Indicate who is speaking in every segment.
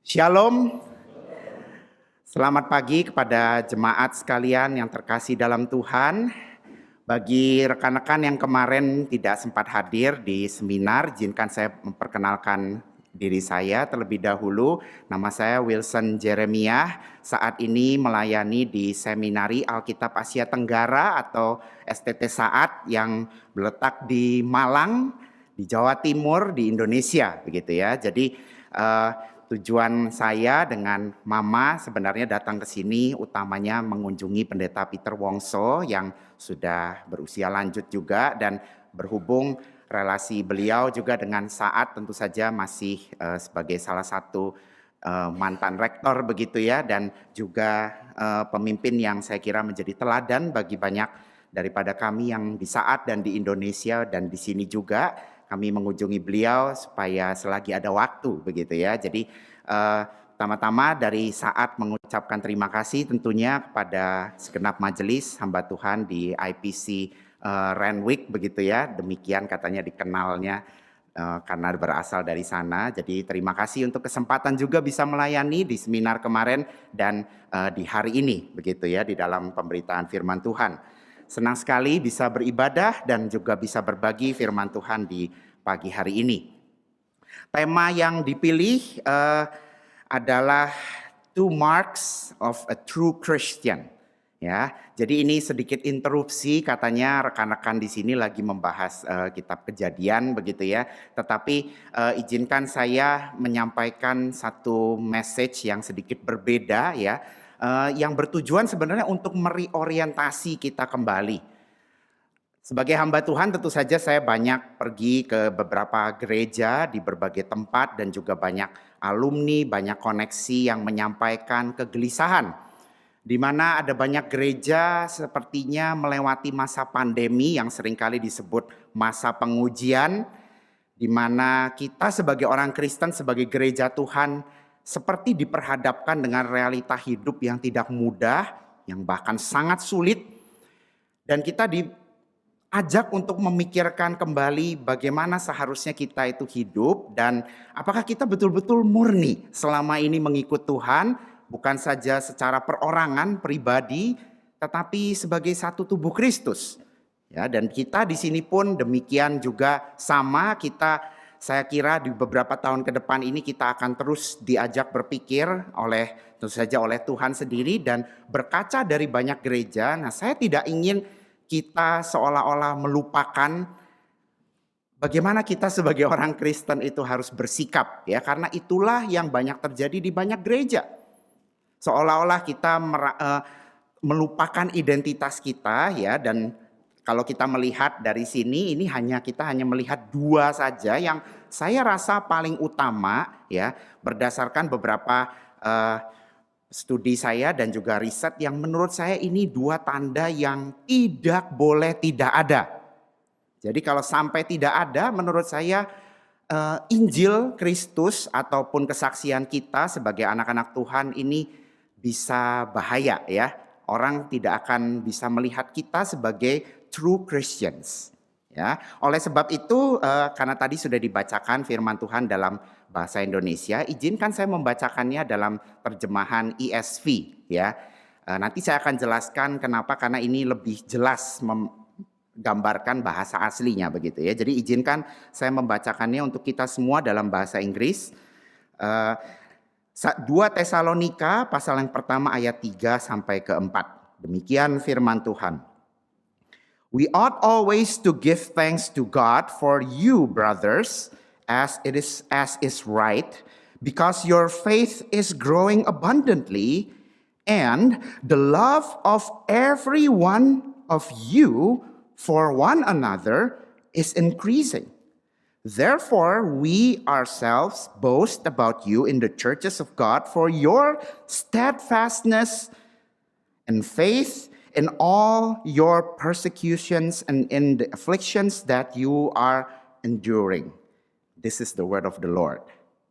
Speaker 1: Shalom, selamat pagi kepada jemaat sekalian yang terkasih dalam Tuhan. Bagi rekan-rekan yang kemarin tidak sempat hadir di seminar, izinkan saya memperkenalkan diri saya terlebih dahulu. Nama saya Wilson Jeremiah, saat ini melayani di Seminari Alkitab Asia Tenggara atau STT Saat yang berletak di Malang, di Jawa Timur, di Indonesia, begitu ya. Jadi tujuan saya dengan Mama sebenarnya datang ke sini utamanya mengunjungi Pendeta Peter Wongso yang sudah berusia lanjut juga, dan berhubung relasi beliau juga dengan Saat tentu saja masih sebagai salah satu mantan rektor begitu ya, dan juga pemimpin yang saya kira menjadi teladan bagi banyak daripada kami yang di Saat dan di Indonesia dan di sini juga. Kami mengunjungi beliau supaya selagi ada waktu begitu ya. Jadi pertama-tama dari Saat mengucapkan terima kasih tentunya kepada segenap majelis hamba Tuhan di IPC Renwick begitu ya. Demikian katanya dikenalnya karena berasal dari sana. Jadi terima kasih untuk kesempatan juga bisa melayani di seminar kemarin dan di hari ini begitu ya, di dalam pemberitaan firman Tuhan. Senang sekali bisa beribadah dan juga bisa berbagi firman Tuhan di pagi hari ini. Tema yang dipilih adalah Two Marks of a True Christian. Ya, jadi ini sedikit interupsi, katanya rekan-rekan di sini lagi membahas kitab Kejadian begitu ya. Tetapi izinkan saya menyampaikan satu message yang sedikit berbeda ya. Yang bertujuan sebenarnya untuk mereorientasi kita kembali. Sebagai hamba Tuhan tentu saja saya banyak pergi ke beberapa gereja di berbagai tempat dan juga banyak alumni, banyak koneksi yang menyampaikan kegelisahan. Di mana ada banyak gereja sepertinya melewati masa pandemi yang seringkali disebut masa pengujian, di mana kita sebagai orang Kristen, sebagai gereja Tuhan, seperti diperhadapkan dengan realita hidup yang tidak mudah, yang bahkan sangat sulit. Dan kita diajak untuk memikirkan kembali bagaimana seharusnya kita itu hidup, dan apakah kita betul-betul murni selama ini mengikut Tuhan, bukan saja secara perorangan, pribadi, tetapi sebagai satu tubuh Kristus. Ya, dan kita di sini pun demikian juga sama, saya kira di beberapa tahun ke depan ini kita akan terus diajak berpikir tentu saja oleh Tuhan sendiri dan berkaca dari banyak gereja. Nah, saya tidak ingin kita seolah-olah melupakan bagaimana kita sebagai orang Kristen itu harus bersikap ya, karena itulah yang banyak terjadi di banyak gereja. Seolah-olah kita melupakan identitas kita ya, dan kalau kita melihat dari sini ini kita hanya melihat dua saja yang saya rasa paling utama ya, berdasarkan beberapa studi saya dan juga riset yang menurut saya ini dua tanda yang tidak boleh tidak ada. Jadi kalau sampai tidak ada, menurut saya Injil Kristus ataupun kesaksian kita sebagai anak-anak Tuhan ini bisa bahaya ya. Orang tidak akan bisa melihat kita sebagai true Christians. Ya, oleh sebab itu karena tadi sudah dibacakan firman Tuhan dalam bahasa Indonesia, izinkan saya membacakannya dalam terjemahan ESV ya. Nanti saya akan jelaskan kenapa, karena ini lebih jelas menggambarkan bahasa aslinya begitu ya. Jadi izinkan saya membacakannya untuk kita semua dalam bahasa Inggris. 2 Tesalonika pasal yang pertama ayat 3 sampai ke 4. Demikian firman Tuhan. We ought always to give thanks to God for you, brothers, as is right, because your faith is growing abundantly, and the love of every one of you for one another is increasing. Therefore, we ourselves boast about you in the churches of God for your steadfastness and faith in all your persecutions and in the afflictions that you are enduring. This is the word of the Lord.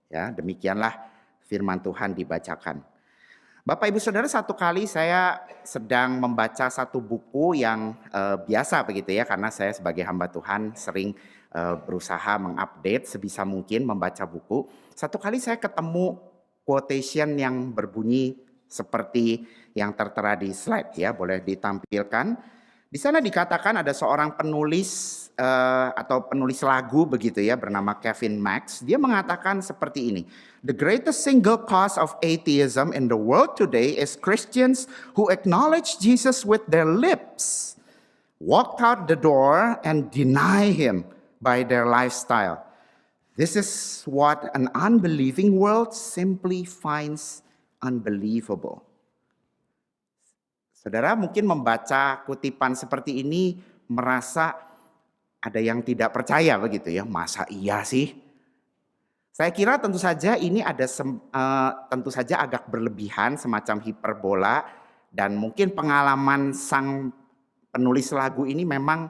Speaker 1: Ya, demikianlah firman Tuhan dibacakan. Bapak Ibu Saudara, satu kali saya sedang membaca satu buku yang biasa begitu ya, karena saya sebagai hamba Tuhan sering berusaha mengupdate sebisa mungkin membaca buku. Satu kali saya ketemu quotation yang berbunyi seperti yang tertera di slide ya, boleh ditampilkan. Di sana dikatakan ada seorang penulis atau penulis lagu begitu ya, bernama Kevin Max. Dia mengatakan seperti ini. The greatest single cause of atheism in the world today is Christians who acknowledge Jesus with their lips, walk out the door and deny him by their lifestyle. This is what an unbelieving world simply finds unbelievable. Saudara mungkin membaca kutipan seperti ini merasa ada yang tidak percaya begitu ya. Masa iya sih? Saya kira tentu saja ini ada tentu saja agak berlebihan, semacam hiperbola, dan mungkin pengalaman sang penulis lagu ini memang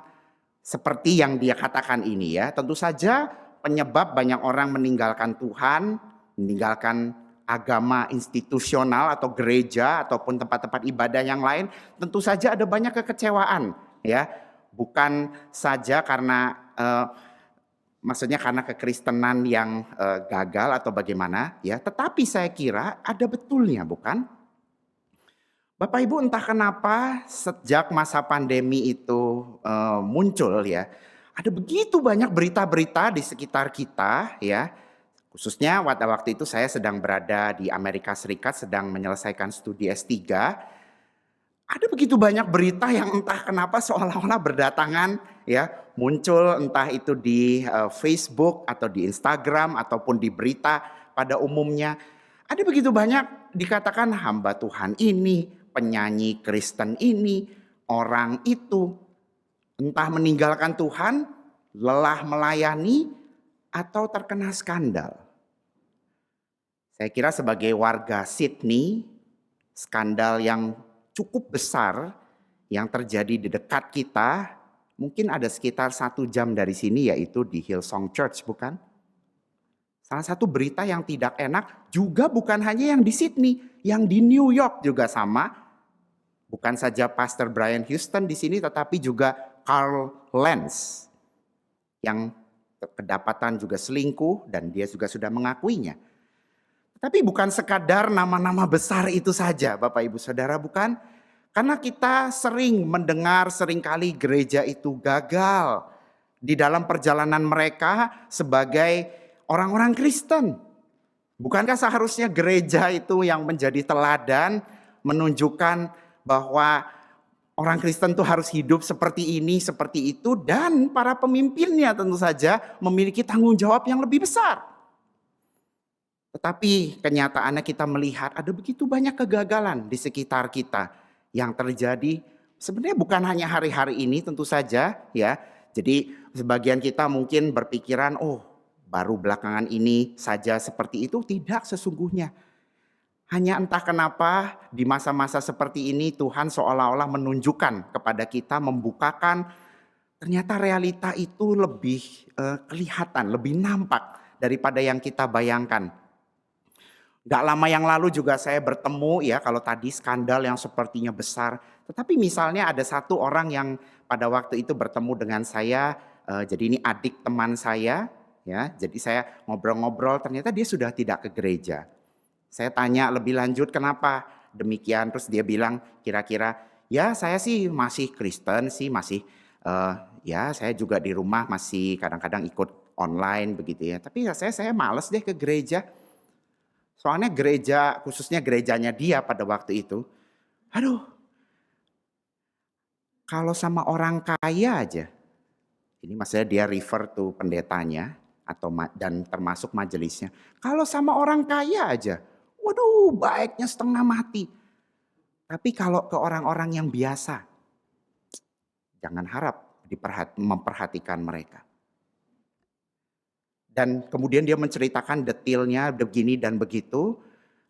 Speaker 1: seperti yang dia katakan ini ya. Tentu saja penyebab banyak orang meninggalkan Tuhan, meninggalkan agama institusional atau gereja ataupun tempat-tempat ibadah yang lain, tentu saja ada banyak kekecewaan ya. Bukan saja karena maksudnya karena kekristenan yang gagal atau bagaimana ya, tetapi saya kira ada betulnya, bukan? Bapak Ibu, entah kenapa sejak masa pandemi itu muncul ya, ada begitu banyak berita-berita di sekitar kita ya. Khususnya pada waktu itu saya sedang berada di Amerika Serikat, sedang menyelesaikan studi S3. Ada begitu banyak berita yang entah kenapa seolah-olah berdatangan ya, muncul entah itu di Facebook atau di Instagram ataupun di berita pada umumnya. Ada begitu banyak dikatakan hamba Tuhan ini, penyanyi Kristen ini, orang itu entah meninggalkan Tuhan, lelah melayani, atau terkena skandal. Saya kira sebagai warga Sydney, skandal yang cukup besar yang terjadi di dekat kita, mungkin ada sekitar 1 jam dari sini, yaitu di Hillsong Church, bukan? Salah satu berita yang tidak enak juga bukan hanya yang di Sydney, yang di New York juga sama. Bukan saja Pastor Brian Houston di sini, tetapi juga Carl Lentz yang kedapatan juga selingkuh dan dia juga sudah mengakuinya. Tapi bukan sekadar nama-nama besar itu saja, Bapak Ibu Saudara, bukan? Karena kita sering mendengar seringkali gereja itu gagal di dalam perjalanan mereka sebagai orang-orang Kristen. Bukankah seharusnya gereja itu yang menjadi teladan menunjukkan bahwa orang Kristen itu harus hidup seperti ini, seperti itu, dan para pemimpinnya tentu saja memiliki tanggung jawab yang lebih besar. Tetapi kenyataannya kita melihat ada begitu banyak kegagalan di sekitar kita yang terjadi. Sebenarnya bukan hanya hari-hari ini tentu saja ya. Jadi sebagian kita mungkin berpikiran, oh baru belakangan ini saja seperti itu. Tidak, sesungguhnya. Hanya entah kenapa di masa-masa seperti ini Tuhan seolah-olah menunjukkan kepada kita, membukakan ternyata realita itu lebih kelihatan, lebih nampak daripada yang kita bayangkan. Gak lama yang lalu juga saya bertemu ya, kalau tadi skandal yang sepertinya besar. Tetapi misalnya ada satu orang yang pada waktu itu bertemu dengan saya, jadi ini adik teman saya ya. Jadi saya ngobrol-ngobrol, ternyata dia sudah tidak ke gereja. Saya tanya lebih lanjut kenapa demikian, terus dia bilang kira-kira ya saya sih masih Kristen sih, masih ya saya juga di rumah masih kadang-kadang ikut online begitu ya. Tapi ya saya malas deh ke gereja. Soalnya gereja, khususnya gerejanya dia pada waktu itu, aduh, kalau sama orang kaya aja, ini maksudnya dia refer to pendetanya atau dan termasuk majelisnya. Kalau sama orang kaya aja, waduh, baiknya setengah mati. Tapi kalau ke orang-orang yang biasa, jangan harap memperhatikan mereka. Dan kemudian dia menceritakan detailnya begini dan begitu.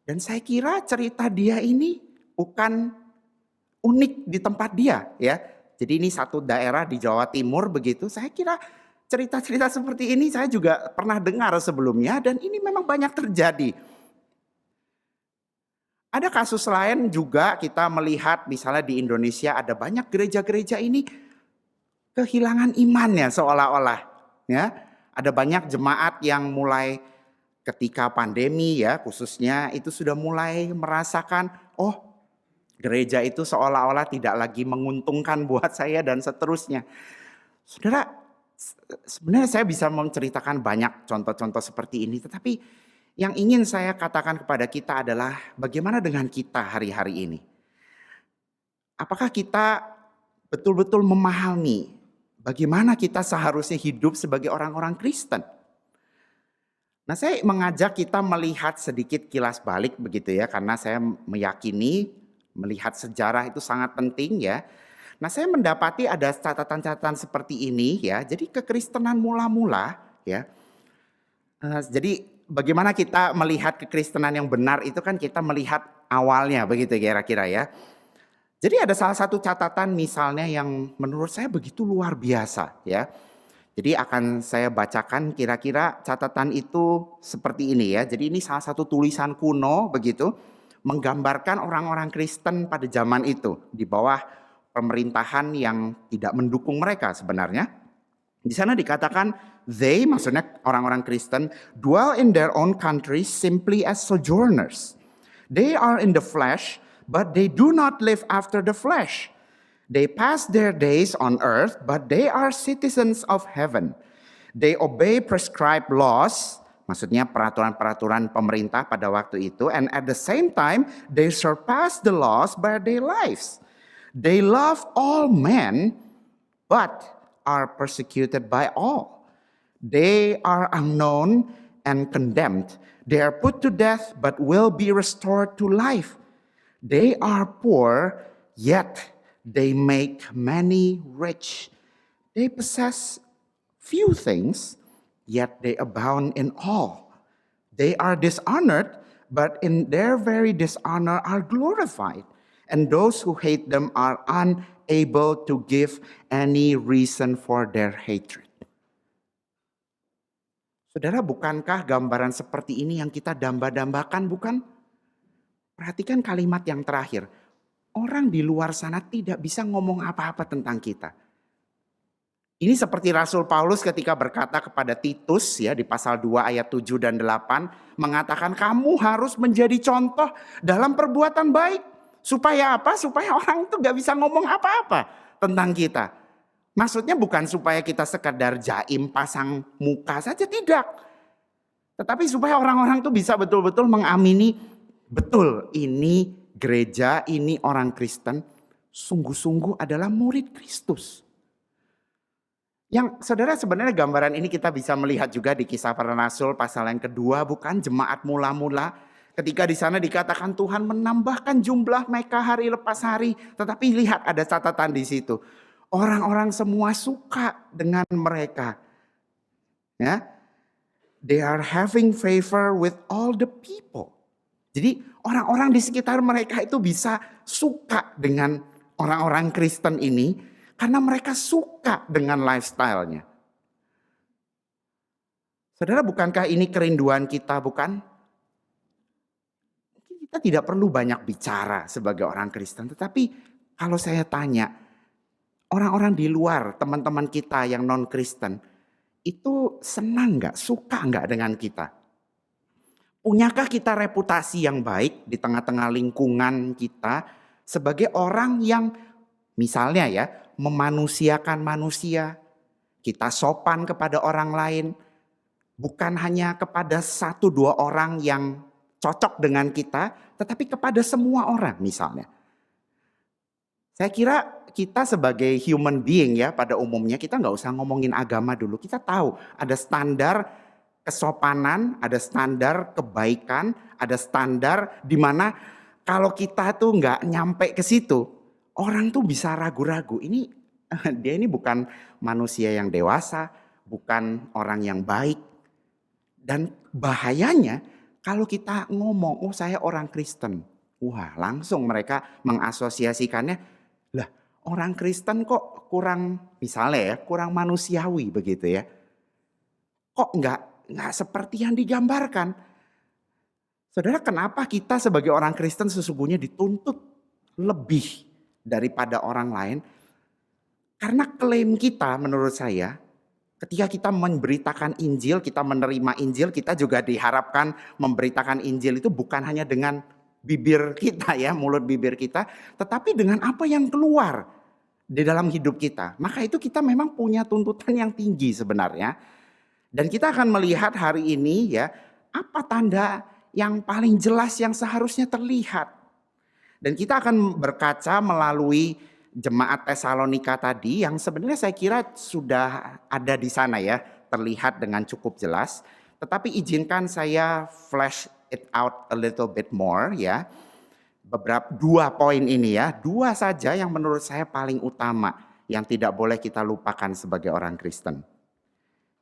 Speaker 1: Dan saya kira cerita dia ini bukan unik di tempat dia ya. Jadi ini satu daerah di Jawa Timur begitu. Saya kira cerita-cerita seperti ini saya juga pernah dengar sebelumnya dan ini memang banyak terjadi. Ada kasus lain juga kita melihat misalnya di Indonesia ada banyak gereja-gereja ini kehilangan imannya seolah-olah ya. Ada banyak jemaat yang mulai ketika pandemi ya khususnya itu sudah mulai merasakan, oh gereja itu seolah-olah tidak lagi menguntungkan buat saya dan seterusnya. Saudara, sebenarnya saya bisa menceritakan banyak contoh-contoh seperti ini, tetapi yang ingin saya katakan kepada kita adalah bagaimana dengan kita hari-hari ini? Apakah kita betul-betul memahami bagaimana kita seharusnya hidup sebagai orang-orang Kristen? Nah, saya mengajak kita melihat sedikit kilas balik begitu ya, karena saya meyakini melihat sejarah itu sangat penting ya. Nah, saya mendapati ada catatan-catatan seperti ini ya. Jadi kekristenan mula-mula ya. Jadi bagaimana kita melihat kekristenan yang benar itu kan kita melihat awalnya begitu kira-kira ya. Jadi ada salah satu catatan misalnya yang menurut saya begitu luar biasa ya. Jadi akan saya bacakan kira-kira catatan itu seperti ini ya. Jadi ini salah satu tulisan kuno begitu menggambarkan orang-orang Kristen pada zaman itu di bawah pemerintahan yang tidak mendukung mereka sebenarnya. Di sana dikatakan they, maksudnya orang-orang Kristen, dwell in their own country simply as sojourners. They are in the flesh, but they do not live after the flesh. They pass their days on earth, but they are citizens of heaven. They obey prescribed laws, maksudnya peraturan-peraturan pemerintah pada waktu itu, and at the same time, they surpass the laws by their lives. They love all men, but are persecuted by all. They are unknown and condemned. They are put to death, but will be restored to life. They are poor, yet they make many rich. They possess few things, yet they abound in all. They are dishonored, but in their very dishonor are glorified. And those who hate them are unable to give any reason for their hatred. Saudara, bukankah gambaran seperti ini yang kita damba-dambakan, bukan? Perhatikan kalimat yang terakhir. Orang di luar sana tidak bisa ngomong apa-apa tentang kita. Ini seperti Rasul Paulus ketika berkata kepada Titus ya di pasal 2 ayat 7 dan 8. Mengatakan kamu harus menjadi contoh dalam perbuatan baik. Supaya apa? Supaya orang itu gak bisa ngomong apa-apa tentang kita. Maksudnya bukan supaya kita sekedar jaim pasang muka saja, tidak. Tetapi supaya orang-orang itu bisa betul-betul mengamini, betul ini gereja, ini orang Kristen sungguh-sungguh adalah murid Kristus. Yang saudara sebenarnya gambaran ini kita bisa melihat juga di Kisah Para Rasul pasal yang kedua, bukan, jemaat mula-mula. Ketika di sana dikatakan Tuhan menambahkan jumlah mereka hari lepas hari. Tetapi lihat ada catatan di situ. Orang-orang semua suka dengan mereka. Ya. They are having favor with all the people. Jadi orang-orang di sekitar mereka itu bisa suka dengan orang-orang Kristen ini karena mereka suka dengan lifestyle-nya. Saudara, bukankah ini kerinduan kita, bukan? Kita tidak perlu banyak bicara sebagai orang Kristen, tetapi kalau saya tanya, orang-orang di luar, teman-teman kita yang non-Kristen, itu senang gak, suka gak dengan kita? Punyakah kita reputasi yang baik di tengah-tengah lingkungan kita sebagai orang yang misalnya ya, memanusiakan manusia, kita sopan kepada orang lain, bukan hanya kepada 1-2 orang yang cocok dengan kita, tetapi kepada semua orang misalnya. Saya kira kita sebagai human being ya pada umumnya kita nggak usah ngomongin agama dulu. Kita tahu ada standar kesopanan, ada standar kebaikan, ada standar di mana kalau kita tuh nggak nyampe ke situ, orang tuh bisa ragu-ragu. Dia ini bukan manusia yang dewasa, bukan orang yang baik. Dan bahayanya kalau kita ngomong, oh saya orang Kristen. Wah, langsung mereka mengasosiasikannya. Lah, orang Kristen kok kurang, misalnya ya, kurang manusiawi begitu ya. Kok nggak seperti yang digambarkan. Saudara, kenapa kita sebagai orang Kristen sesungguhnya dituntut lebih daripada orang lain? Karena klaim kita menurut saya, Ketika kita memberitakan Injil, kita menerima Injil, kita juga diharapkan memberitakan Injil itu bukan hanya dengan bibir kita ya, mulut bibir kita, tetapi dengan apa yang keluar di dalam hidup kita. Maka itu kita memang punya tuntutan yang tinggi sebenarnya. Dan kita akan melihat hari ini ya, apa tanda yang paling jelas yang seharusnya terlihat. Dan kita akan berkaca melalui jemaat Tesalonika tadi yang sebenarnya saya kira sudah ada di sana ya, terlihat dengan cukup jelas. Tetapi izinkan saya flash it out a little bit more ya. Dua poin ini ya, dua saja yang menurut saya paling utama yang tidak boleh kita lupakan sebagai orang Kristen.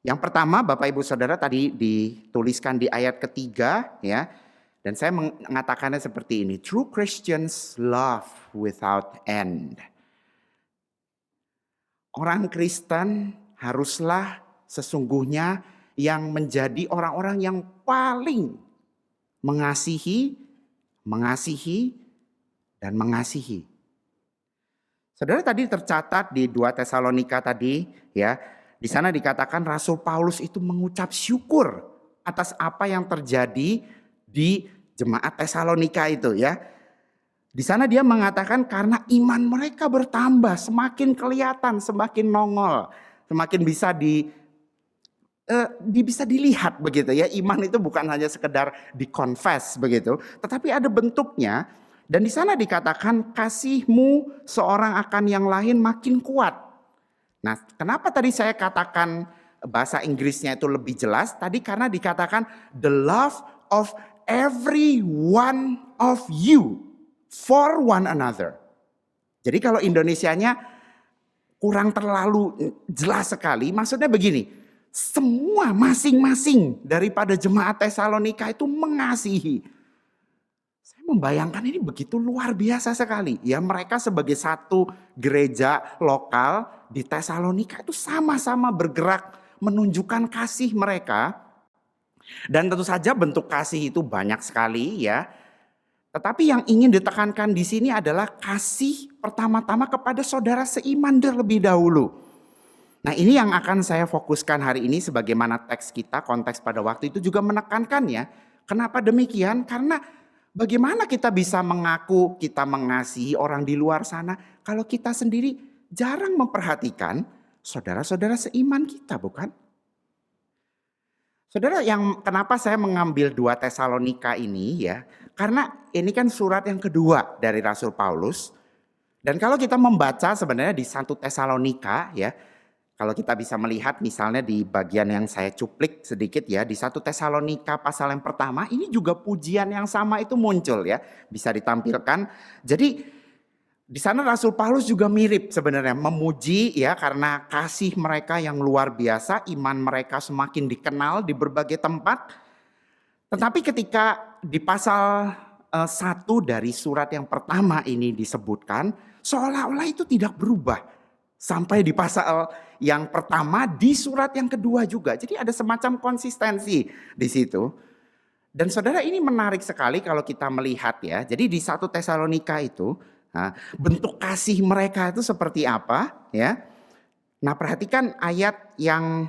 Speaker 1: Yang pertama, Bapak Ibu Saudara, tadi dituliskan di ayat ketiga ya. Dan saya mengatakannya seperti ini, true Christians love without end. Orang Kristen haruslah sesungguhnya yang menjadi orang-orang yang paling mengasihi, dan mengasihi. Saudara, tadi tercatat di 2 Tesalonika tadi ya, di sana dikatakan Rasul Paulus itu mengucap syukur atas apa yang terjadi di jemaat Tesalonika itu ya. Di sana dia mengatakan karena iman mereka bertambah, semakin kelihatan, semakin nongol, semakin bisa bisa dilihat begitu ya. Iman itu bukan hanya sekedar dikonfes begitu, tetapi ada bentuknya. Dan di sana dikatakan kasihmu seorang akan yang lain makin kuat. Nah, kenapa tadi saya katakan bahasa Inggrisnya itu lebih jelas? Tadi karena dikatakan the love of every one of you for one another. Jadi kalau Indonesianya kurang terlalu jelas sekali, maksudnya begini, semua masing-masing daripada jemaat Tesalonika itu mengasihi. Saya membayangkan ini begitu luar biasa sekali. Ya, mereka sebagai satu gereja lokal di Tesalonika itu sama-sama bergerak menunjukkan kasih mereka. Dan tentu saja bentuk kasih itu banyak sekali ya. Tetapi yang ingin ditekankan di sini adalah kasih pertama-tama kepada saudara seiman terlebih dahulu. Nah, ini yang akan saya fokuskan hari ini sebagaimana teks kita, konteks pada waktu itu juga menekankannya. Kenapa demikian? Karena bagaimana kita bisa mengaku kita mengasihi orang di luar sana kalau kita sendiri jarang memperhatikan saudara-saudara seiman kita, bukan? Saudara, yang kenapa saya mengambil 2 Tesalonika ini ya, karena ini kan surat yang kedua dari Rasul Paulus. Dan kalau kita membaca sebenarnya di 1 Tesalonika ya, kalau kita bisa melihat misalnya di bagian yang saya cuplik sedikit ya, di 1 Tesalonika pasal yang pertama, ini juga pujian yang sama itu muncul ya, bisa ditampilkan. Jadi di sana Rasul Paulus juga mirip sebenarnya, memuji ya karena kasih mereka yang luar biasa, iman mereka semakin dikenal di berbagai tempat. Tetapi ketika di pasal 1 dari surat yang pertama ini disebutkan, seolah-olah itu tidak berubah. Sampai di pasal yang pertama di surat yang kedua juga. Jadi ada semacam konsistensi di situ. Dan saudara, ini menarik sekali kalau kita melihat ya. Jadi di 1 Tesalonika itu, nah, bentuk kasih mereka itu seperti apa ya. Nah, perhatikan ayat yang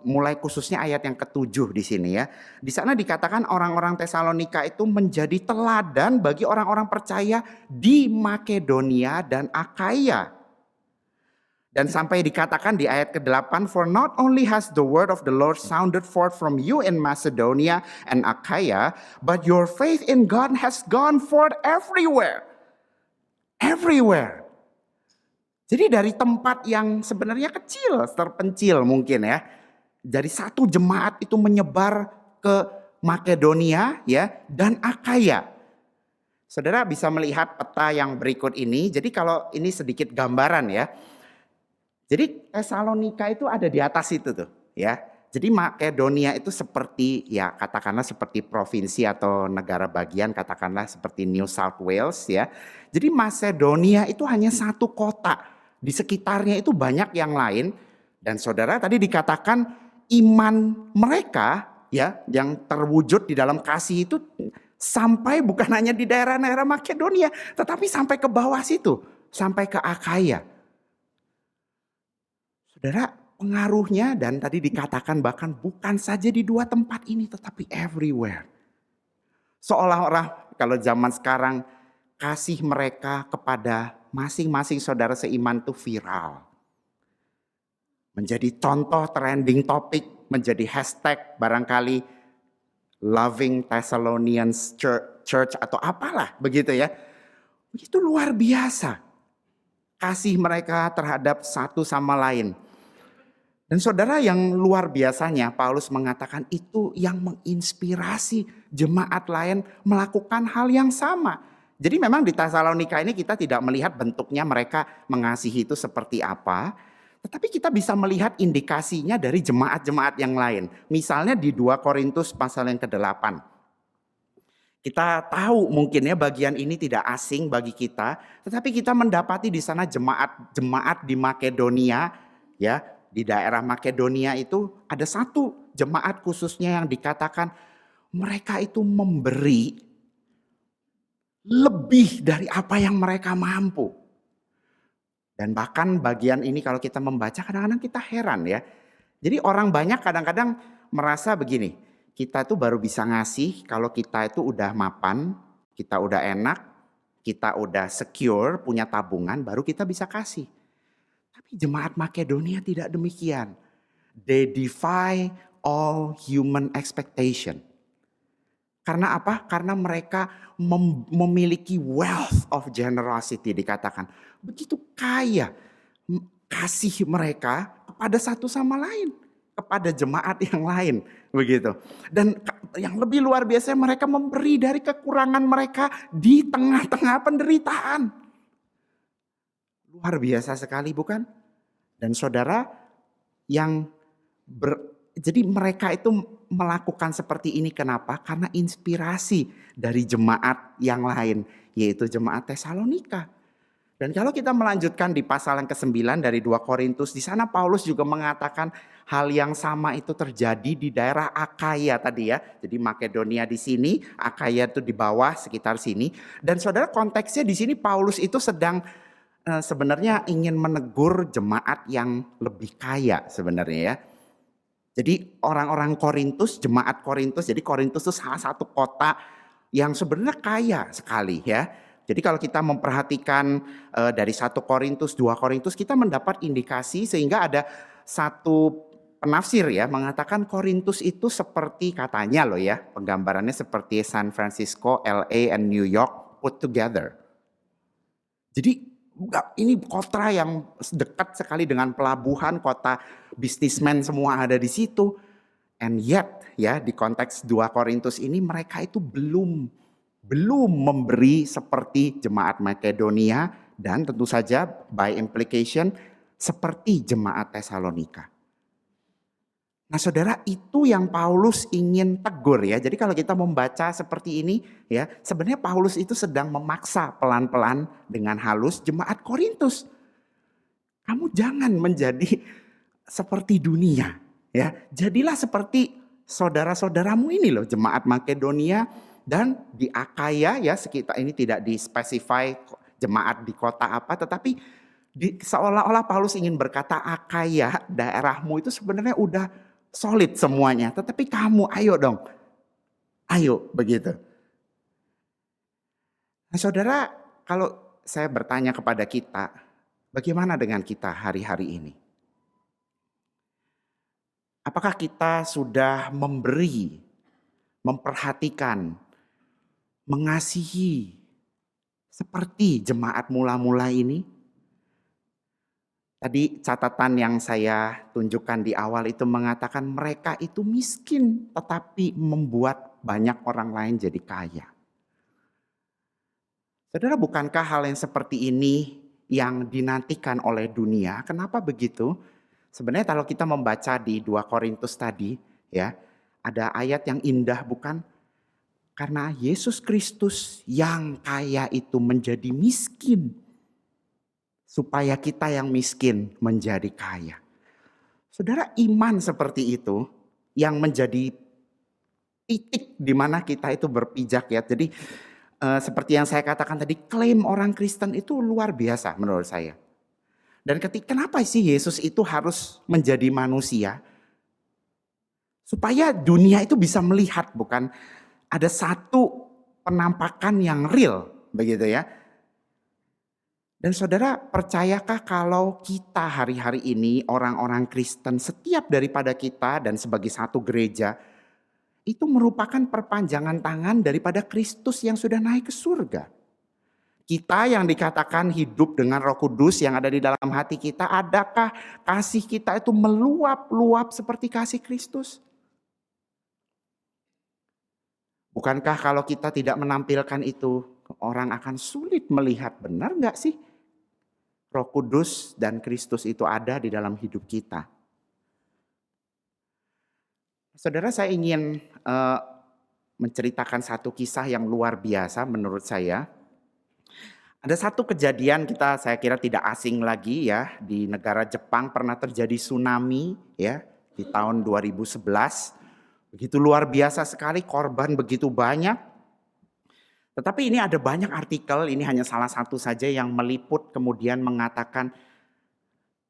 Speaker 1: mulai khususnya ayat yang ke-7 di sini ya. Di sana dikatakan orang-orang Tesalonika itu menjadi teladan bagi orang-orang percaya di Makedonia dan Akaya. Dan sampai dikatakan di ayat ke-8, for not only has the word of the Lord sounded forth from you in Macedonia and Achaia, but your faith in God has gone forth everywhere. Everywhere. Jadi dari tempat yang sebenarnya kecil, terpencil mungkin ya. Dari satu jemaat itu menyebar ke Makedonia ya dan Achaia. Saudara bisa melihat peta yang berikut ini. Jadi kalau ini sedikit gambaran ya. Jadi Tesalonika itu ada di atas itu tuh ya. Jadi Makedonia itu seperti ya katakanlah seperti provinsi atau negara bagian, katakanlah seperti New South Wales ya. Jadi Macedonia itu hanya satu kota, di sekitarnya itu banyak yang lain. Dan saudara tadi dikatakan iman mereka ya yang terwujud di dalam kasih itu sampai bukan hanya di daerah-daerah Makedonia, tetapi sampai ke bawah situ, sampai ke Achaia. Saudara, pengaruhnya dan tadi dikatakan bahkan bukan saja di dua tempat ini tetapi everywhere. Seolah-olah kalau zaman sekarang kasih mereka kepada masing-masing saudara seiman itu viral. Menjadi contoh trending topik, menjadi hashtag barangkali Loving Thessalonians Church atau apalah begitu ya. Begitu luar biasa kasih mereka terhadap satu sama lain. Dan saudara, yang luar biasanya Paulus mengatakan itu yang menginspirasi jemaat lain melakukan hal yang sama. Jadi memang di Tesalonika ini kita tidak melihat bentuknya mereka mengasihi itu seperti apa. Tetapi kita bisa melihat indikasinya dari jemaat-jemaat yang lain. Misalnya di 2 Korintus pasal yang ke-8. Kita tahu mungkin ya bagian ini tidak asing bagi kita. Tetapi kita mendapati di sana jemaat di Makedonia ya. Di daerah Makedonia itu ada satu jemaat khususnya yang dikatakan mereka itu memberi lebih dari apa yang mereka mampu. Dan bahkan bagian ini kalau kita membaca kadang-kadang kita heran ya. Jadi orang banyak kadang-kadang merasa begini, kita tuh baru bisa ngasih kalau kita itu udah mapan, kita udah enak, kita udah secure, punya tabungan, baru kita bisa kasih. Tapi jemaat Makedonia tidak demikian. They defy all human expectation. Karena apa? Karena mereka memiliki wealth of generosity dikatakan. Begitu kaya kasih mereka kepada satu sama lain. Kepada jemaat yang lain. Begitu. Dan yang lebih luar biasa mereka memberi dari kekurangan mereka di tengah-tengah penderitaan. Luar biasa sekali bukan? Dan saudara jadi mereka itu melakukan seperti ini kenapa? Karena inspirasi dari jemaat yang lain, yaitu jemaat Tesalonika. Dan kalau kita melanjutkan di pasal yang ke-9 dari 2 Korintus, di sana Paulus juga mengatakan hal yang sama itu terjadi di daerah Akaya tadi ya. Jadi Makedonia di sini, Akaya itu di bawah sekitar sini. Dan saudara, konteksnya di sini Paulus itu sedang sebenarnya ingin menegur jemaat yang lebih kaya sebenarnya ya. Jadi orang-orang Korintus, jemaat Korintus, jadi Korintus itu salah satu kota yang sebenarnya kaya sekali ya. Jadi kalau kita memperhatikan dari 1 Korintus, 2 Korintus, kita mendapat indikasi sehingga ada satu penafsir ya mengatakan Korintus itu seperti katanya loh ya, penggambarannya seperti San Francisco, LA, and New York put together. Jadi ini kota yang dekat sekali dengan pelabuhan, kota bisnismen semua ada di situ. And yet ya di konteks 2 Korintus ini mereka itu belum memberi seperti jemaat Makedonia dan tentu saja by implication seperti jemaat Tesalonika. Nah saudara, itu yang Paulus ingin tegur ya. Jadi kalau kita membaca seperti ini ya, sebenarnya Paulus itu sedang memaksa pelan-pelan dengan halus jemaat Korintus. Kamu jangan menjadi seperti dunia ya. Jadilah seperti saudara-saudaramu ini loh, jemaat Makedonia dan di Akaya ya, sekitar ini tidak dispesify jemaat di kota apa, tetapi seolah-olah Paulus ingin berkata Akaya, daerahmu itu sebenarnya udah solid semuanya, tetapi kamu ayo dong, ayo begitu. Nah saudara, kalau saya bertanya kepada kita, bagaimana dengan kita hari-hari ini? Apakah kita sudah memberi, memperhatikan, mengasihi seperti jemaat mula-mula ini? Tadi catatan yang saya tunjukkan di awal itu mengatakan mereka itu miskin tetapi membuat banyak orang lain jadi kaya. Saudara, bukankah hal yang seperti ini yang dinantikan oleh dunia? Kenapa begitu? Sebenarnya kalau kita membaca di 2 Korintus tadi ya, ada ayat yang indah bukan? Karena Yesus Kristus yang kaya itu menjadi miskin supaya kita yang miskin menjadi kaya. Saudara, iman seperti itu yang menjadi titik di mana kita itu berpijak ya. Jadi seperti yang saya katakan tadi, klaim orang Kristen itu luar biasa menurut saya. Dan kenapa sih Yesus itu harus menjadi manusia? Supaya dunia itu bisa melihat, bukan ada satu penampakan yang real, begitu ya. Dan saudara, percayakah kalau kita hari-hari ini orang-orang Kristen, setiap daripada kita dan sebagai satu gereja, itu merupakan perpanjangan tangan daripada Kristus yang sudah naik ke surga. Kita yang dikatakan hidup dengan Roh Kudus yang ada di dalam hati kita, adakah kasih kita itu meluap-luap seperti kasih Kristus? Bukankah kalau kita tidak menampilkan itu, orang akan sulit melihat, benar nggak sih? Roh Kudus dan Kristus itu ada di dalam hidup kita. Saudara, saya ingin menceritakan satu kisah yang luar biasa menurut saya. Ada satu kejadian saya kira tidak asing lagi ya, di negara Jepang pernah terjadi tsunami ya di tahun 2011. Begitu luar biasa sekali, korban begitu banyak. Tetapi ini ada banyak artikel, ini hanya salah satu saja yang meliput kemudian mengatakan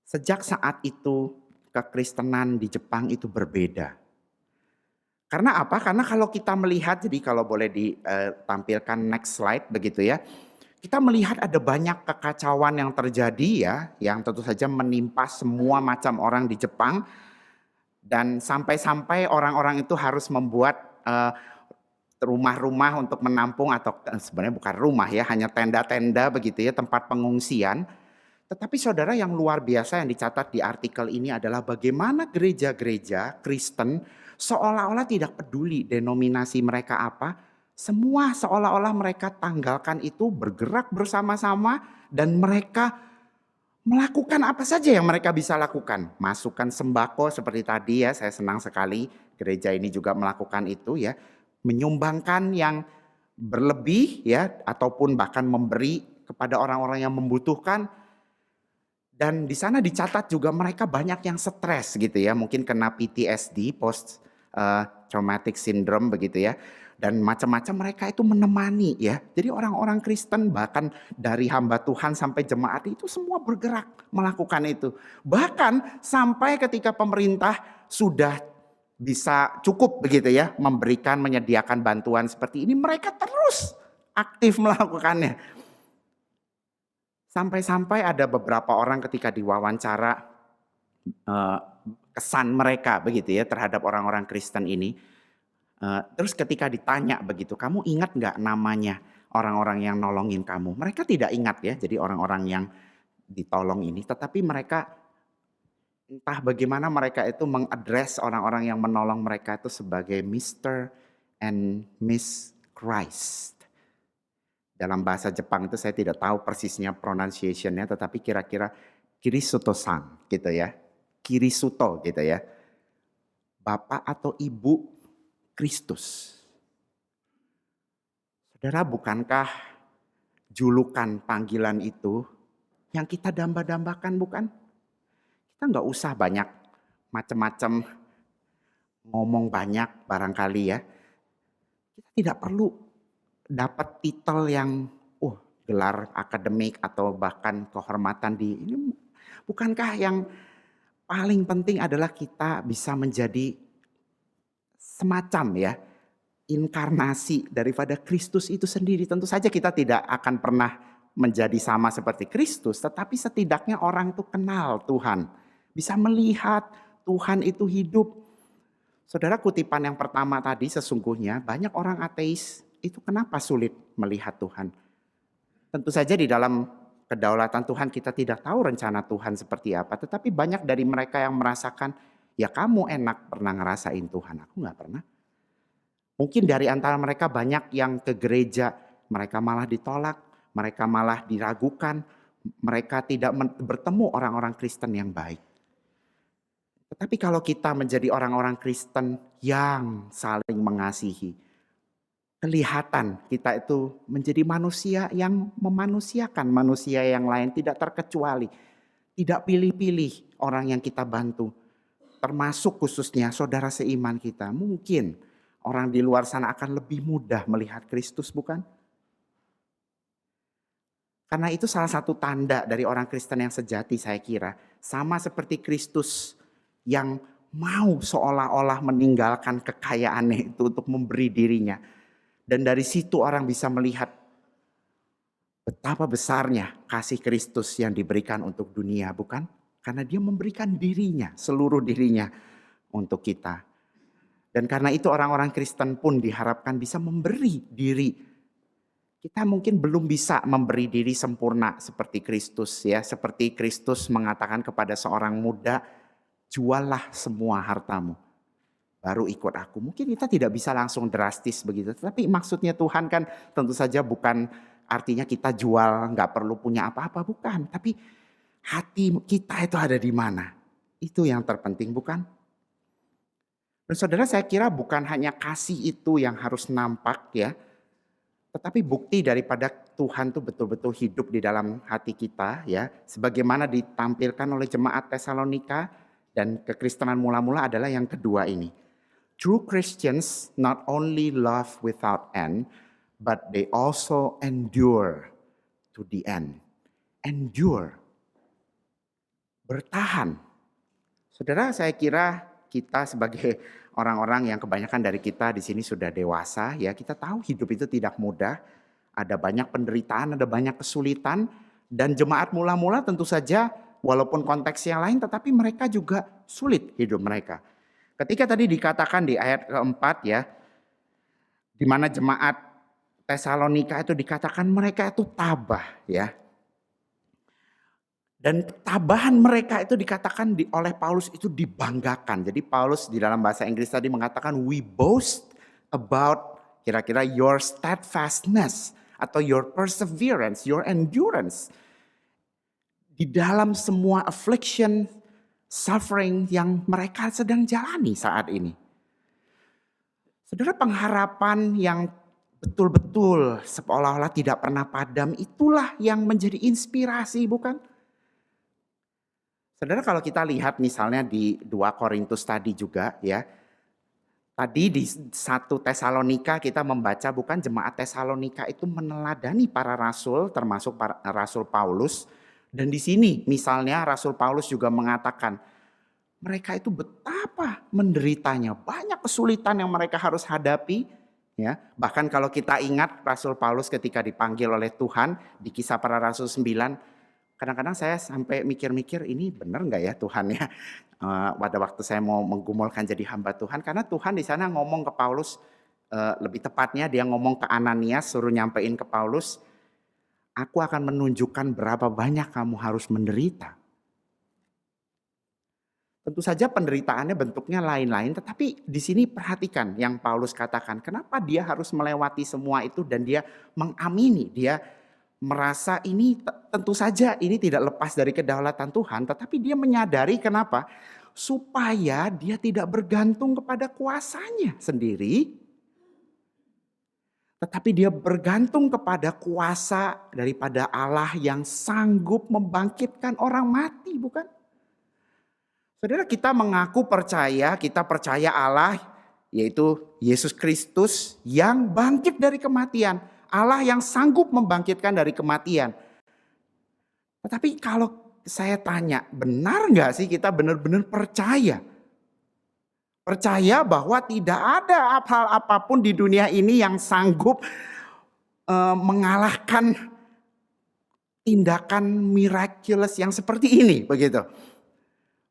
Speaker 1: sejak saat itu kekristenan di Jepang itu berbeda. Karena apa? Karena kalau kita melihat, jadi kalau boleh ditampilkan next slide begitu ya. Kita melihat ada banyak kekacauan yang terjadi ya, yang tentu saja menimpa semua macam orang di Jepang. Dan sampai-sampai orang-orang itu harus membuat rumah-rumah untuk menampung, atau sebenarnya bukan rumah ya, hanya tenda-tenda begitu ya, tempat pengungsian. Tetapi saudara, yang luar biasa yang dicatat di artikel ini adalah bagaimana gereja-gereja Kristen seolah-olah tidak peduli denominasi mereka apa, semua seolah-olah mereka tanggalkan itu, bergerak bersama-sama, dan mereka melakukan apa saja yang mereka bisa lakukan. Masukkan sembako seperti tadi ya, saya senang sekali gereja ini juga melakukan itu ya. Menyumbangkan yang berlebih ya, ataupun bahkan memberi kepada orang-orang yang membutuhkan. Dan di sana dicatat juga mereka banyak yang stres gitu ya, mungkin kena PTSD, post traumatic syndrome begitu ya. Dan macam-macam mereka itu menemani ya. Jadi orang-orang Kristen bahkan dari hamba Tuhan sampai jemaat itu semua bergerak melakukan itu. Bahkan sampai ketika pemerintah sudah bisa cukup begitu ya, memberikan, menyediakan bantuan seperti ini, mereka terus aktif melakukannya. Sampai-sampai ada beberapa orang ketika diwawancara kesan mereka begitu ya terhadap orang-orang Kristen ini. Terus ketika ditanya begitu, kamu ingat nggak namanya orang-orang yang nolongin kamu? Mereka tidak ingat ya, jadi orang-orang yang ditolong ini. Tetapi mereka entah bagaimana mereka itu mengadres orang-orang yang menolong mereka itu sebagai Mr. and Miss Christ. Dalam bahasa Jepang itu saya tidak tahu persisnya pronunciation-nya, tetapi kira-kira Kirisuto-san gitu ya. Kirisuto gitu ya. Bapak atau Ibu Kristus. Saudara, bukankah julukan panggilan itu yang kita damba-dambakan, bukan? Kita nggak usah banyak macam-macam ngomong banyak barangkali ya. Kita tidak perlu dapat titel yang gelar akademik atau bahkan kehormatan di ini. Bukankah yang paling penting adalah kita bisa menjadi semacam ya inkarnasi daripada Kristus itu sendiri. Tentu saja kita tidak akan pernah menjadi sama seperti Kristus, tetapi setidaknya orang itu kenal Tuhan, bisa melihat Tuhan itu hidup. Saudara, kutipan yang pertama tadi, sesungguhnya banyak orang ateis itu kenapa sulit melihat Tuhan? Tentu saja di dalam kedaulatan Tuhan kita tidak tahu rencana Tuhan seperti apa. Tetapi banyak dari mereka yang merasakan, ya kamu enak pernah ngerasain Tuhan, aku gak pernah. Mungkin dari antara mereka banyak yang ke gereja, mereka malah ditolak, mereka malah diragukan, mereka tidak bertemu orang-orang Kristen yang baik. Tetapi kalau kita menjadi orang-orang Kristen yang saling mengasihi, kelihatan kita itu menjadi manusia yang memanusiakan manusia yang lain, tidak terkecuali, tidak pilih-pilih orang yang kita bantu, termasuk khususnya saudara seiman kita. Mungkin orang di luar sana akan lebih mudah melihat Kristus, bukan? Karena itu salah satu tanda dari orang Kristen yang sejati saya kira. Sama seperti Kristus yang mau seolah-olah meninggalkan kekayaannya itu untuk memberi dirinya. Dan dari situ orang bisa melihat betapa besarnya kasih Kristus yang diberikan untuk dunia, bukan? Karena dia memberikan dirinya, seluruh dirinya untuk kita. Dan karena itu orang-orang Kristen pun diharapkan bisa memberi diri. Kita mungkin belum bisa memberi diri sempurna seperti Kristus ya. Seperti Kristus mengatakan kepada seorang muda, juallah semua hartamu, baru ikut aku. Mungkin kita tidak bisa langsung drastis begitu. Tapi maksudnya Tuhan kan tentu saja bukan artinya kita jual, nggak perlu punya apa-apa, bukan. Tapi hati kita itu ada di mana? Itu yang terpenting, bukan? Dan saudara, saya kira bukan hanya kasih itu yang harus nampak ya. Tetapi bukti daripada Tuhan itu betul-betul hidup di dalam hati kita ya. Sebagaimana ditampilkan oleh jemaat Tesalonika dan kekristenan mula-mula adalah yang kedua ini. True Christians not only love without end, but they also endure to the end. Endure. Bertahan. Saudara, saya kira kita sebagai orang-orang yang kebanyakan dari kita di sini sudah dewasa, ya kita tahu hidup itu tidak mudah. Ada banyak penderitaan, ada banyak kesulitan. Dan jemaat mula-mula tentu saja walaupun konteks yang lain, tetapi mereka juga sulit hidup mereka. Ketika tadi dikatakan di ayat keempat ya, di mana jemaat Tesalonika itu dikatakan mereka itu tabah ya. Dan ketabahan mereka itu dikatakan oleh Paulus itu dibanggakan. Jadi Paulus di dalam bahasa Inggris tadi mengatakan we boast about kira-kira your steadfastness atau your perseverance, your endurance. Di dalam semua affliction, suffering yang mereka sedang jalani saat ini. Saudara, pengharapan yang betul-betul seolah-olah tidak pernah padam itulah yang menjadi inspirasi, bukan? Saudara, kalau kita lihat misalnya di 2 Korintus tadi juga ya. Tadi di 1 Tesalonika kita membaca bukan jemaat Tesalonika itu meneladani para rasul termasuk para rasul Paulus. Dan di sini misalnya Rasul Paulus juga mengatakan mereka itu betapa menderitanya. Banyak kesulitan yang mereka harus hadapi. Ya, bahkan kalau kita ingat Rasul Paulus ketika dipanggil oleh Tuhan di Kisah Para Rasul 9. Kadang-kadang saya sampai mikir-mikir ini benar nggak ya Tuhan ya. Pada waktu saya mau menggumulkan jadi hamba Tuhan. Karena Tuhan di sana ngomong ke Paulus. Lebih tepatnya dia ngomong ke Ananias suruh nyampein ke Paulus. Aku akan menunjukkan berapa banyak kamu harus menderita. Tentu saja penderitaannya bentuknya lain-lain. Tetapi di sini perhatikan yang Paulus katakan. Kenapa dia harus melewati semua itu dan dia mengamini. Dia merasa ini tentu saja ini tidak lepas dari kedaulatan Tuhan. Tetapi dia menyadari kenapa? Supaya dia tidak bergantung kepada kuasanya sendiri. Tetapi dia bergantung kepada kuasa daripada Allah yang sanggup membangkitkan orang mati, bukan? Saudara, kita mengaku percaya, kita percaya Allah yaitu Yesus Kristus yang bangkit dari kematian. Allah yang sanggup membangkitkan dari kematian. Tetapi kalau saya tanya, benar nggak sih kita benar-benar percaya? Percaya bahwa tidak ada hal apapun di dunia ini yang sanggup mengalahkan tindakan miraculous yang seperti ini, begitu.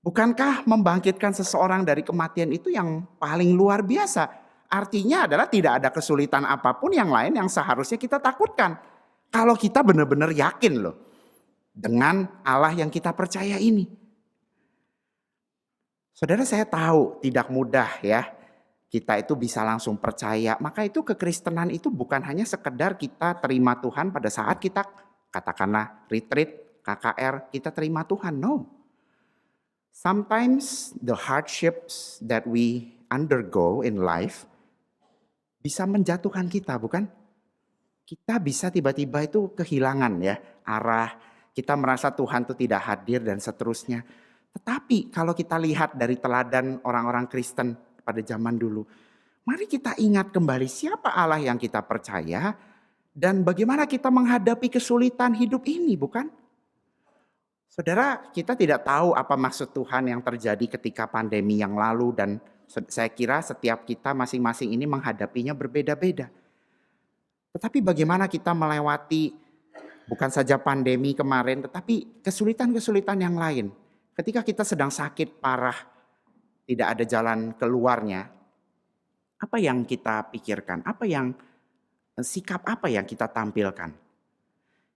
Speaker 1: Bukankah membangkitkan seseorang dari kematian itu yang paling luar biasa? Artinya adalah tidak ada kesulitan apapun yang lain yang seharusnya kita takutkan. Kalau kita benar-benar yakin loh dengan Allah yang kita percaya ini. Saudara, saya tahu tidak mudah ya. Kita itu bisa langsung percaya. Maka itu kekristenan itu bukan hanya sekedar kita terima Tuhan pada saat kita katakanlah retreat, KKR, kita terima Tuhan. No. Sometimes the hardships that we undergo in life bisa menjatuhkan kita, bukan? Kita bisa tiba-tiba itu kehilangan ya arah. Kita merasa Tuhan itu tidak hadir dan seterusnya. Tetapi kalau kita lihat dari teladan orang-orang Kristen pada zaman dulu, mari kita ingat kembali siapa Allah yang kita percaya Dan bagaimana kita menghadapi kesulitan hidup ini, bukan? Saudara, kita tidak tahu apa maksud Tuhan yang terjadi ketika pandemi yang lalu, dan saya kira setiap kita masing-masing ini menghadapinya berbeda-beda. Tetapi bagaimana kita melewati bukan saja pandemi kemarin, tetapi kesulitan-kesulitan yang lain. Ketika kita sedang sakit parah, tidak ada jalan keluarnya, apa yang kita pikirkan? Sikap apa yang kita tampilkan?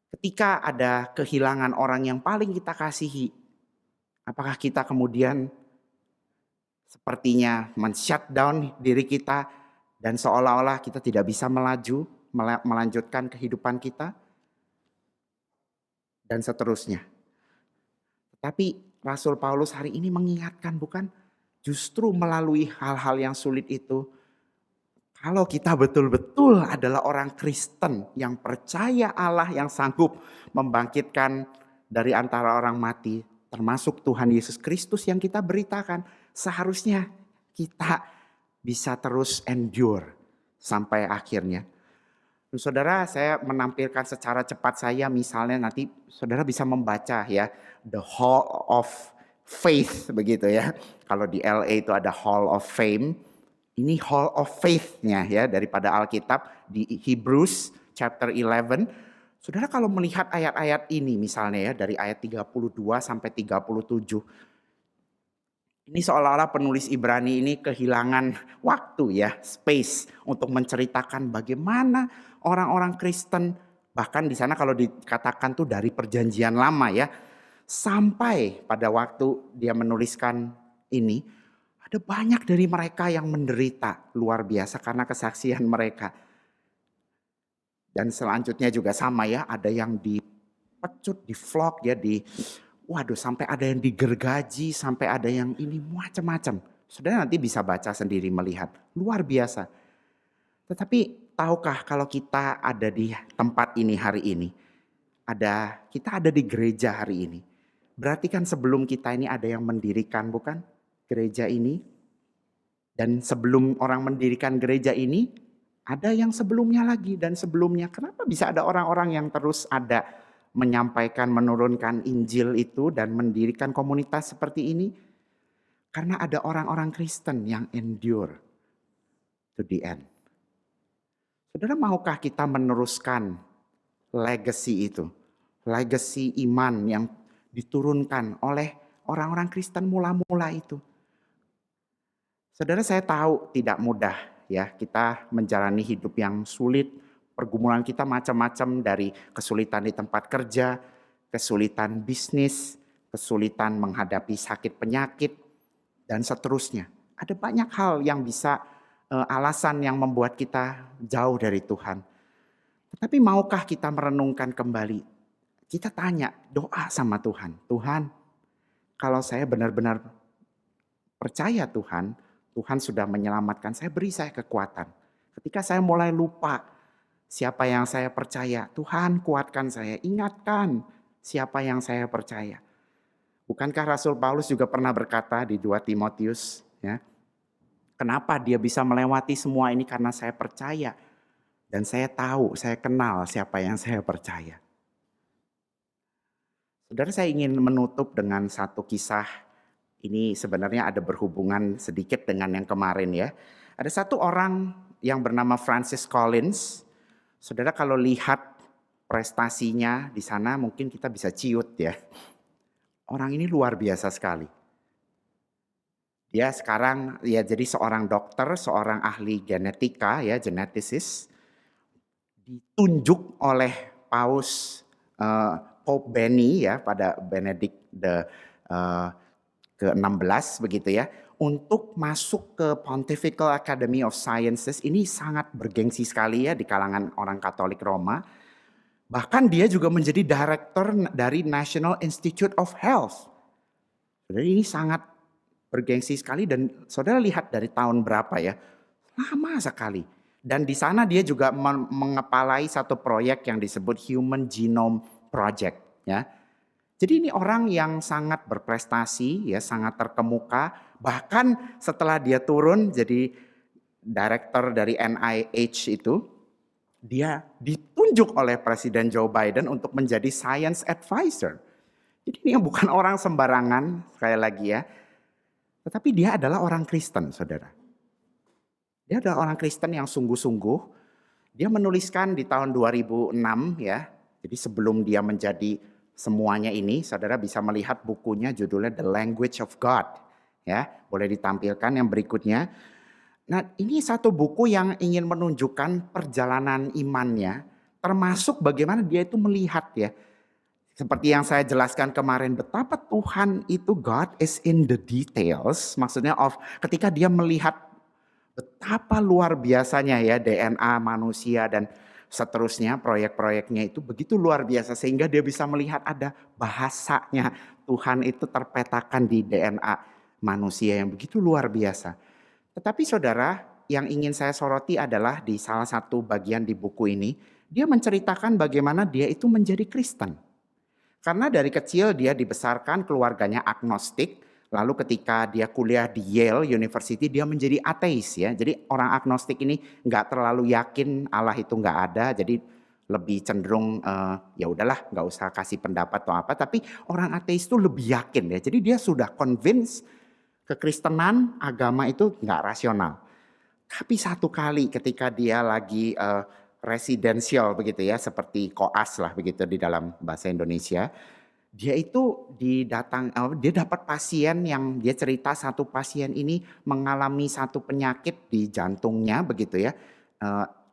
Speaker 1: Ketika ada kehilangan orang yang paling kita kasihi, apakah kita kemudian sepertinya men-shutdown diri kita dan seolah-olah kita tidak bisa melaju, melanjutkan kehidupan kita, dan seterusnya. Tetapi Rasul Paulus hari ini mengingatkan, bukan? Justru melalui hal-hal yang sulit itu, kalau kita betul-betul adalah orang Kristen yang percaya Allah yang sanggup membangkitkan dari antara orang mati, termasuk Tuhan Yesus Kristus yang kita beritakan, seharusnya kita bisa terus endure sampai akhirnya. Saudara, saya menampilkan secara cepat saya, misalnya nanti saudara bisa membaca ya, The Hall of Faith begitu ya. Kalau di LA itu ada Hall of Fame. Ini Hall of Faith-nya ya daripada Alkitab di Hebrews chapter 11. Saudara kalau melihat ayat-ayat ini misalnya ya dari ayat 32 sampai 37. Ini seolah-olah penulis Ibrani ini kehilangan waktu ya, space untuk menceritakan bagaimana orang-orang Kristen, bahkan di sana kalau dikatakan tuh dari perjanjian lama ya, sampai pada waktu dia menuliskan ini, ada banyak dari mereka yang menderita luar biasa karena kesaksian mereka. Dan selanjutnya juga sama ya, ada yang dipecut, di-flog ya, sampai ada yang digergaji, sampai ada yang ini macam-macam. Saudara nanti bisa baca sendiri melihat, luar biasa. Tetapi tahukah kalau kita ada di tempat ini hari ini, kita ada di gereja hari ini. Berarti kan sebelum kita ini ada yang mendirikan, bukan? Gereja ini. Dan sebelum orang mendirikan gereja ini, ada yang sebelumnya lagi dan sebelumnya. Kenapa bisa ada orang-orang yang terus ada menyampaikan, menurunkan Injil itu dan mendirikan komunitas seperti ini? Karena ada orang-orang Kristen yang endure to the end. Saudara, maukah kita meneruskan legacy itu? Legacy iman yang diturunkan oleh orang-orang Kristen mula-mula itu. Saudara, saya tahu tidak mudah ya kita menjalani hidup yang sulit. Pergumulan kita macam-macam, dari kesulitan di tempat kerja, kesulitan bisnis, kesulitan menghadapi sakit penyakit, dan seterusnya. Ada banyak hal yang bisa alasan yang membuat kita jauh dari Tuhan. Tetapi maukah kita merenungkan kembali? Kita tanya, doa sama Tuhan. Tuhan, kalau saya benar-benar percaya Tuhan sudah menyelamatkan saya, beri saya kekuatan. Ketika saya mulai lupa siapa yang saya percaya, Tuhan kuatkan saya, ingatkan siapa yang saya percaya. Bukankah Rasul Paulus juga pernah berkata di 2 Timotius, ya, kenapa dia bisa melewati semua ini? Karena saya percaya dan saya tahu, saya kenal siapa yang saya percaya. Saudara, saya ingin menutup dengan satu kisah. Ini sebenarnya ada berhubungan sedikit dengan yang kemarin ya. Ada satu orang yang bernama Francis Collins. Saudara kalau lihat prestasinya di sana mungkin kita bisa ciut ya. Orang ini luar biasa sekali. Dia sekarang ya jadi seorang dokter, seorang ahli genetika ya, geneticist. Ditunjuk oleh Paus Pope Benny ya, pada Benedict ke-16 begitu ya, untuk masuk ke Pontifical Academy of Sciences. Ini sangat bergengsi sekali ya di kalangan orang Katolik Roma. Bahkan dia juga menjadi direktur dari National Institute of Health. Jadi ini sangat bergengsi sekali, dan saudara lihat dari tahun berapa ya, lama sekali. Dan di sana dia juga mengepalai satu proyek yang disebut Human Genome Project ya. Jadi ini orang yang sangat berprestasi ya, sangat terkemuka. Bahkan setelah dia turun jadi direktur dari NIH itu, dia ditunjuk ditunjuk oleh Presiden Joe Biden untuk menjadi science advisor. Jadi dia bukan orang sembarangan, sekali lagi ya. Tetapi dia adalah orang Kristen, saudara. Dia adalah orang Kristen yang sungguh-sungguh. Dia menuliskan di tahun 2006 ya. Jadi sebelum dia menjadi semuanya ini, saudara bisa melihat bukunya judulnya The Language of God. Ya, boleh ditampilkan yang berikutnya. Nah, ini satu buku yang ingin menunjukkan perjalanan imannya, termasuk bagaimana dia itu melihat ya. Seperti yang saya jelaskan kemarin, betapa Tuhan itu God is in the details. Maksudnya ketika dia melihat betapa luar biasanya ya DNA manusia dan seterusnya, proyek-proyeknya itu begitu luar biasa sehingga dia bisa melihat ada bahasanya. Tuhan itu terpetakan di DNA manusia yang begitu luar biasa. Tetapi saudara, yang ingin saya soroti adalah di salah satu bagian di buku ini, dia menceritakan bagaimana dia itu menjadi Kristen. Karena dari kecil dia dibesarkan keluarganya agnostik, lalu ketika dia kuliah di Yale University dia menjadi ateis ya. Jadi orang agnostik ini nggak terlalu yakin Allah itu nggak ada, jadi lebih cenderung ya udahlah nggak usah kasih pendapat atau apa. Tapi orang ateis itu lebih yakin ya. Jadi dia sudah convince kekristenan, agama itu nggak rasional. Tapi satu kali ketika dia lagi residensial begitu ya, seperti koas lah begitu di dalam bahasa Indonesia, dia itu dia dapat pasien yang dia cerita satu pasien ini mengalami satu penyakit di jantungnya begitu ya.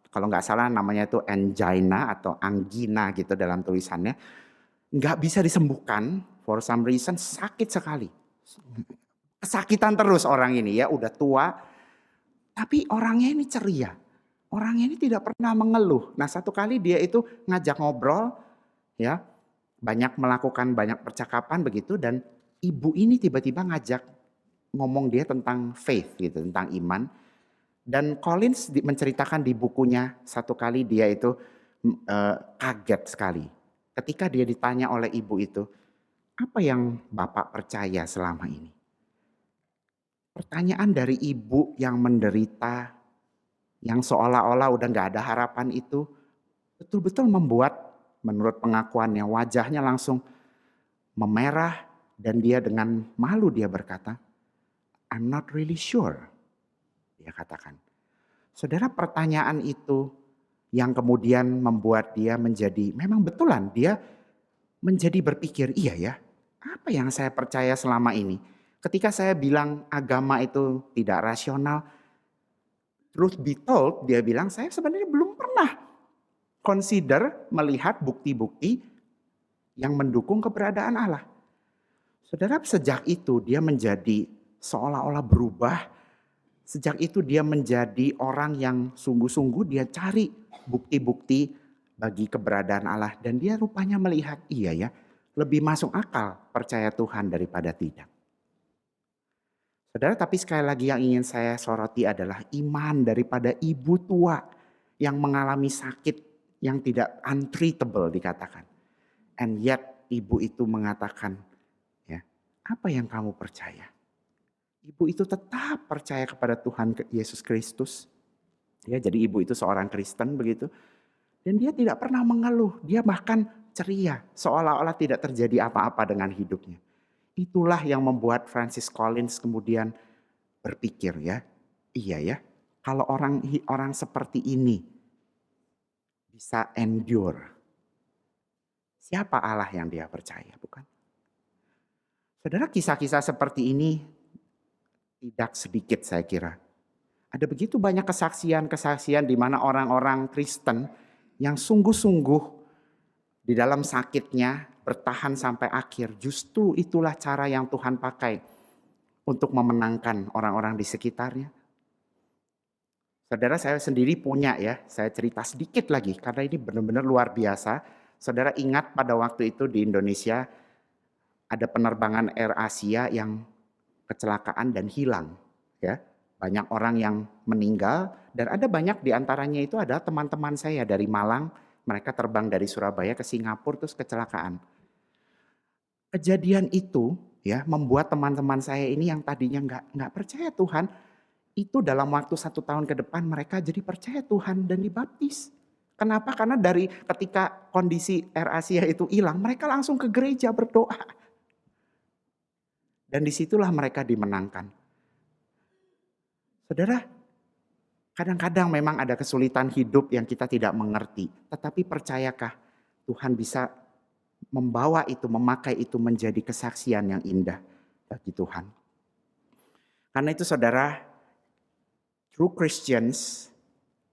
Speaker 1: Kalau nggak salah namanya itu angina atau anggina gitu dalam tulisannya. Nggak bisa disembuhkan, for some reason sakit sekali. Kesakitan terus orang ini ya, udah tua. Tapi orangnya ini ceria. Orangnya ini tidak pernah mengeluh. Nah satu kali dia itu ngajak ngobrol ya. Banyak melakukan banyak percakapan begitu. Dan ibu ini tiba-tiba ngajak ngomong dia tentang faith gitu, tentang iman. Dan Collins menceritakan di bukunya satu kali dia itu kaget sekali. Ketika dia ditanya oleh ibu itu, apa yang Bapak percaya selama ini? Pertanyaan dari ibu yang menderita, yang seolah-olah udah gak ada harapan itu, betul-betul membuat menurut pengakuannya wajahnya langsung memerah dan dia dengan malu dia berkata, I'm not really sure, dia katakan. Saudara, pertanyaan itu yang kemudian membuat dia menjadi, memang betulan dia menjadi berpikir, iya ya, apa yang saya percaya selama ini? Ketika saya bilang agama itu tidak rasional, truth be told, dia bilang saya sebenarnya belum pernah consider melihat bukti-bukti yang mendukung keberadaan Allah. Saudara, sejak itu dia menjadi seolah-olah berubah. Sejak itu dia menjadi orang yang sungguh-sungguh dia cari bukti-bukti bagi keberadaan Allah. Dan dia rupanya melihat, iya ya, lebih masuk akal percaya Tuhan daripada tidak. Saudara, tapi sekali lagi yang ingin saya soroti adalah iman daripada ibu tua yang mengalami sakit yang tidak untreatable dikatakan. And yet ibu itu mengatakan, ya, apa yang kamu percaya? Ibu itu tetap percaya kepada Tuhan Yesus Kristus. Ya, jadi ibu itu seorang Kristen begitu. Dan dia tidak pernah mengeluh, dia bahkan ceria, seolah-olah tidak terjadi apa-apa dengan hidupnya. Itulah yang membuat Francis Collins kemudian berpikir ya, iya ya, kalau orang seperti ini bisa endure, siapa Allah yang dia percaya, bukan? Saudara, kisah-kisah seperti ini tidak sedikit saya kira. Ada begitu banyak kesaksian-kesaksian di mana orang-orang Kristen yang sungguh-sungguh di dalam sakitnya bertahan sampai akhir. Justru itulah cara yang Tuhan pakai untuk memenangkan orang-orang di sekitarnya. Saudara, saya sendiri punya ya, saya cerita sedikit lagi karena ini benar-benar luar biasa. Saudara ingat pada waktu itu di Indonesia ada penerbangan Air Asia yang kecelakaan dan hilang ya. Banyak orang yang meninggal dan ada banyak di antaranya itu adalah teman-teman saya dari Malang. Mereka terbang dari Surabaya ke Singapura terus kecelakaan. Kejadian itu ya membuat teman-teman saya ini yang tadinya nggak percaya Tuhan, itu dalam waktu 1 tahun ke depan mereka jadi percaya Tuhan dan dibaptis. Kenapa? Karena dari ketika kondisi Air Asia itu hilang, mereka langsung ke gereja berdoa. Dan disitulah mereka dimenangkan. Saudara, kadang-kadang memang ada kesulitan hidup yang kita tidak mengerti. Tetapi percayakah Tuhan bisa membawa itu, memakai itu menjadi kesaksian yang indah bagi Tuhan. Karena itu saudara, true Christians,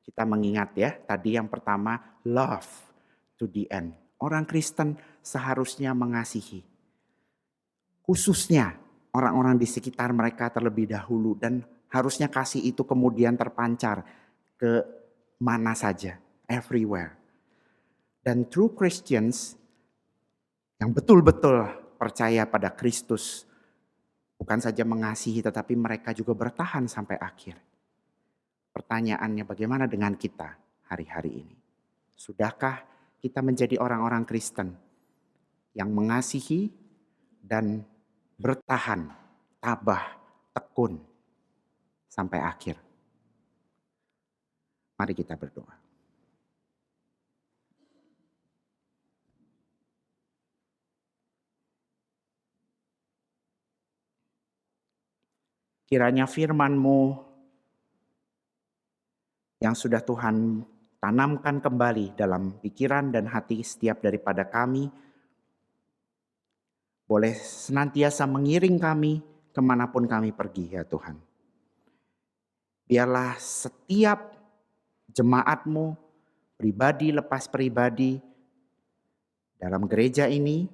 Speaker 1: kita mengingat ya, tadi yang pertama, love to the end. Orang Kristen seharusnya mengasihi. Khususnya orang-orang di sekitar mereka terlebih dahulu. Dan harusnya kasih itu kemudian terpancar ke mana saja, everywhere. Dan true Christians yang betul-betul percaya pada Kristus, bukan saja mengasihi tetapi mereka juga bertahan sampai akhir. Pertanyaannya, bagaimana dengan kita hari-hari ini? Sudahkah kita menjadi orang-orang Kristen yang mengasihi dan bertahan, tabah, tekun sampai akhir? Mari kita berdoa. Kiranya firman-Mu yang sudah Tuhan tanamkan kembali dalam pikiran dan hati setiap daripada kami, boleh senantiasa mengiring kami kemanapun kami pergi ya Tuhan. Biarlah setiap jemaat-Mu, pribadi lepas pribadi, dalam gereja ini,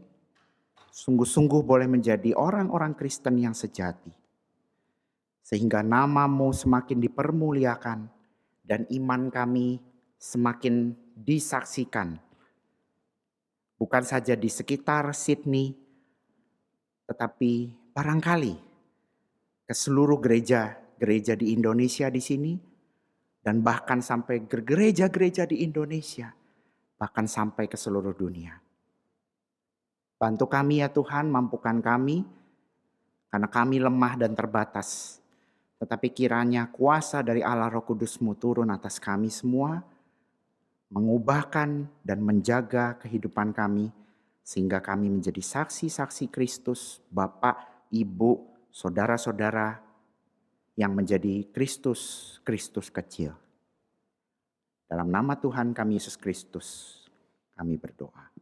Speaker 1: sungguh-sungguh boleh menjadi orang-orang Kristen yang sejati. Sehingga nama-Mu semakin dipermuliakan dan iman kami semakin disaksikan. Bukan saja di sekitar Sydney, tetapi barangkali ke seluruh gereja di Indonesia di sini, dan bahkan sampai gereja-gereja di Indonesia, bahkan sampai ke seluruh dunia. Bantu kami ya Tuhan, mampukan kami, karena kami lemah dan terbatas. Tetapi kiranya kuasa dari Allah Roh Kudus-Mu turun atas kami semua, mengubahkan dan menjaga kehidupan kami, sehingga kami menjadi saksi-saksi Kristus, Bapak, Ibu, saudara-saudara yang menjadi Kristus kecil. Dalam nama Tuhan kami Yesus Kristus, kami berdoa.